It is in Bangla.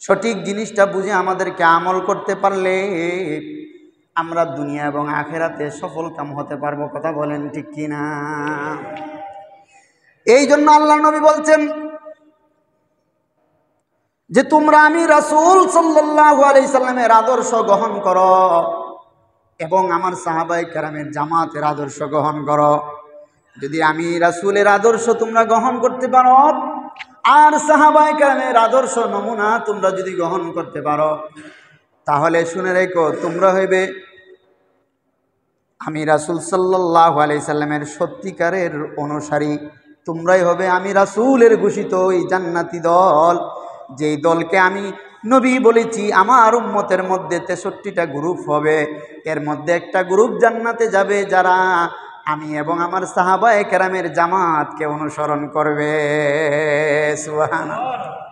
সঠিক জিনিসটা বুঝে আমাদেরকে আমল করতে পারলে আমরা দুনিয়া এবং আখেরাতে সফল কাম হতে পারবো। কথা বলেন ঠিক কিনা? এই জন্য আল্লাহ নবী বলছেন যে তোমরা আমি রাসূল সাল্লাল্লাহু আলাইহি সাল্লামের আদর্শ গ্রহণ করো এবং আমার সাহাবায়ে কেরামের জামাতের আদর্শ গ্রহণ করো। যদি আমি রাসূলের আদর্শ তোমরা গ্রহণ করতে পারো আর সাহাবায়ে কেরামের আদর্শ নমুনা তোমরা যদি গ্রহণ করতে পারো, তাহলে শুনে রেখো তোমরা হইবে আমি রাসূল সাল্লাল্লাহু আলাইহি সাল্লামের সত্যিকারের অনুসারী। তোমরাই হবে আমি রাসূলের ঘোষিত এই জান্নাতি দল, যেই দলকে আমি নবী বলেছি আমার উম্মতের মধ্যে 63টা গ্রুপ হবে, এর মধ্যে একটা গ্রুপ জান্নাতে যাবে যারা আমি এবং আমার সাহাবায়ে কেরামের জামাতকে অনুসরণ করবে। সুবহানাল্লাহ।